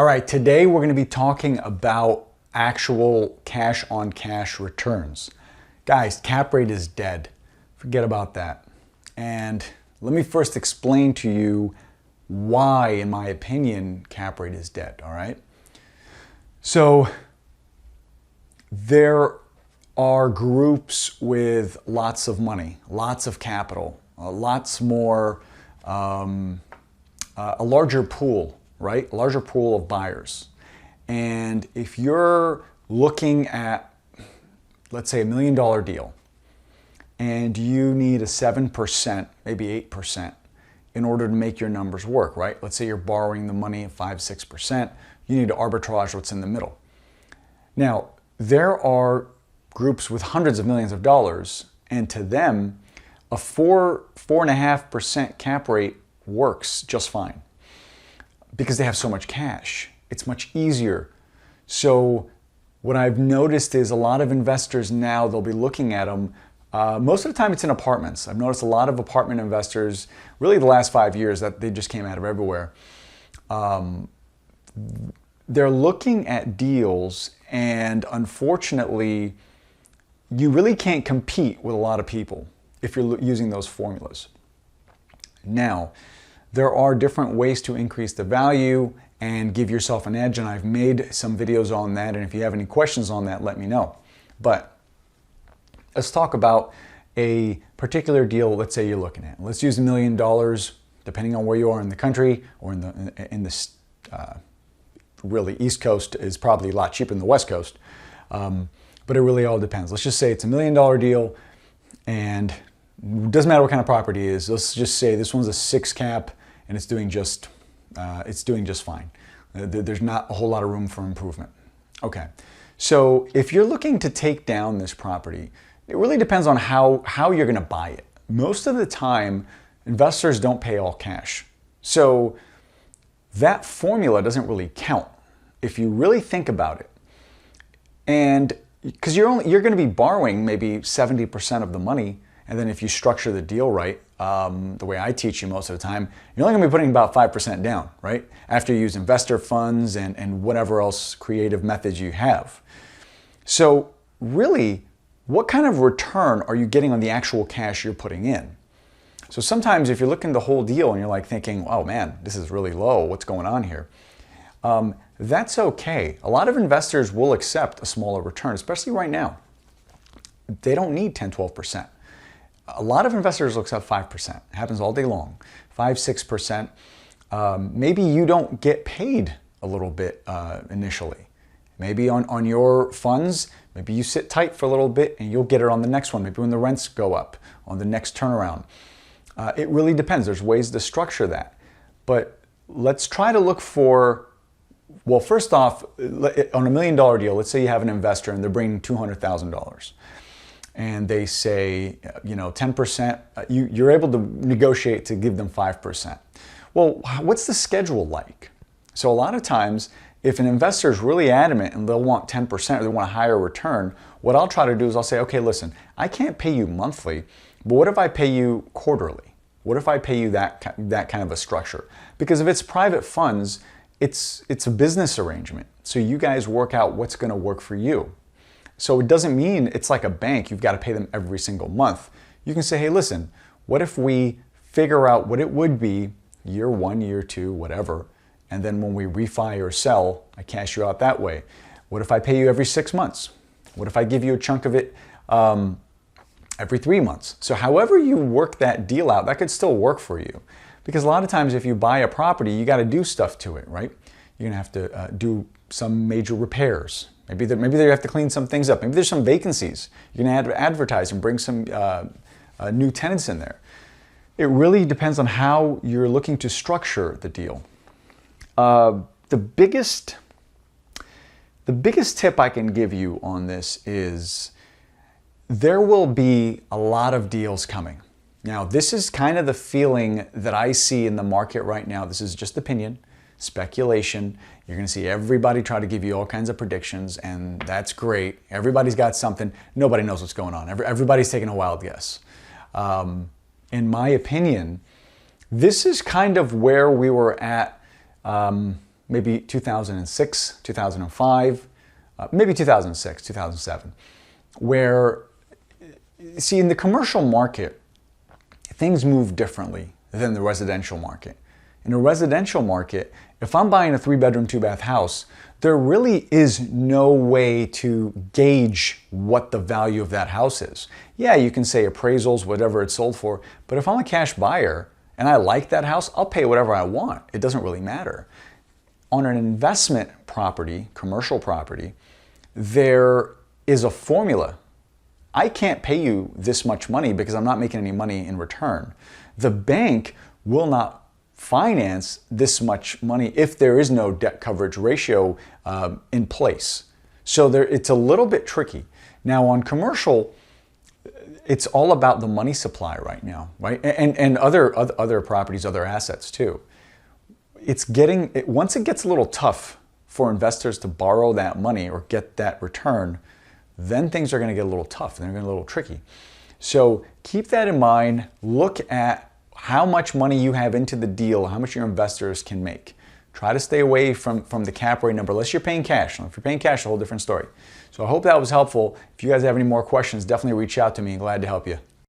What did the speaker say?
All right, today we're going to be talking about actual cash on cash returns. Guys, cap rate is dead. Forget about that. And let me first explain to you why, in my opinion, cap rate is dead, all right? So there are groups with lots of money, lots of capital, lots more, a larger pool, right? A larger pool of buyers. And if you're looking at, let's say, $1 million deal, and you need a 7%, maybe 8% in order to make your numbers work, right? Let's say you're borrowing the money at 5-6%, you need to arbitrage what's in the middle. Now, there are groups with hundreds of millions of dollars, and to them, a 4.5% cap rate works just fine because they have so much cash. It's much easier. So what I've noticed is a lot of investors now, they'll be looking at them. Most of the time it's in apartments. I've noticed a lot of apartment investors, really the last 5 years, that they just came out of everywhere. They're looking at deals, and unfortunately, you really can't compete with a lot of people if you're using those formulas. Now, there are different ways to increase the value and give yourself an edge, and I've made some videos on that, and if you have any questions on that, let me know. But let's talk about a particular deal, let's say you're looking at. Let's use $1 million, depending on where you are in the country, or in the really East Coast is probably a lot cheaper than the West Coast, but it really all depends. Let's just say it's $1 million deal, and it doesn't matter what kind of property it is. Let's just say this one's a 6 cap, and it's doing just fine. There's not a whole lot of room for improvement. Okay, so if you're looking to take down this property, it really depends on how you're going to buy it. Most of the time, investors don't pay all cash. So that formula doesn't really count if you really think about it. And because you're going to be borrowing maybe 70% of the money, and then if you structure the deal right, the way I teach you most of the time, you're only going to be putting about 5% down, right? After you use investor funds and whatever else creative methods you have. So really, what kind of return are you getting on the actual cash you're putting in? So sometimes if you're looking at the whole deal and you're like thinking, oh man, this is really low, what's going on here? That's okay. A lot of investors will accept a smaller return, especially right now. They don't need 10-12%. A lot of investors will accept 5%. It happens all day long. 5-6%. Maybe you don't get paid a little bit initially. Maybe on your funds, maybe you sit tight for a little bit and you'll get it on the next one. Maybe when the rents go up on the next turnaround. It really depends. There's ways to structure that. But let's try to look for, well, first off, on $1 million deal, let's say you have an investor and they're bringing $200,000. And they say, 10%, you're able to negotiate to give them 5%. Well, what's the schedule like? So a lot of times, if an investor is really adamant and they'll want 10% or they want a higher return, what I'll try to do is I'll say, okay, listen, I can't pay you monthly, but what if I pay you quarterly? What if I pay you that kind of a structure? Because if it's private funds, it's a business arrangement. So you guys work out what's going to work for you. So it doesn't mean it's like a bank, you've got to pay them every single month. You can say, hey, listen, what if we figure out what it would be year 1, year 2, whatever, and then when we refi or sell, I cash you out that way. What if I pay you every 6 months? What if I give you a chunk of it every 3 months? So however you work that deal out, that could still work for you. Because a lot of times if you buy a property, you got to do stuff to it, right? You're going to have to do some major repairs. Maybe they have to clean some things up. Maybe there's some vacancies. You're going to advertise and bring some new tenants in there. It really depends on how you're looking to structure the deal. The biggest tip I can give you on this is there will be a lot of deals coming. Now, this is kind of the feeling that I see in the market right now. This is just opinion, speculation. You're going to see everybody try to give you all kinds of predictions, and that's great. Everybody's got something. Nobody knows what's going on. Everybody's taking a wild guess. In my opinion, this is kind of where we were at maybe 2006, 2005, maybe 2006, 2007, where, see, in the commercial market, things move differently than the residential market. In a residential market, if I'm buying a 3-bedroom, 2-bath house, there really is no way to gauge what the value of that house is. Yeah, you can say appraisals, whatever it's sold for, but if I'm a cash buyer and I like that house, I'll pay whatever I want. It doesn't really matter. On an investment property, commercial property, there is a formula. I can't pay you this much money because I'm not making any money in return. The bank will not finance this much money if there is no debt coverage ratio in place. So it's a little bit tricky. Now on commercial, it's all about the money supply right now, right? And other properties, other assets too. Once it gets a little tough for investors to borrow that money or get that return, then things are going to get a little tough and they're going to get a little tricky. So keep that in mind. Look at how much money you have into the deal, how much your investors can make. Try to stay away from the cap rate number unless you're paying cash. If you're paying cash, a whole different story. So I hope that was helpful. If you guys have any more questions, definitely reach out to me. Glad to help you.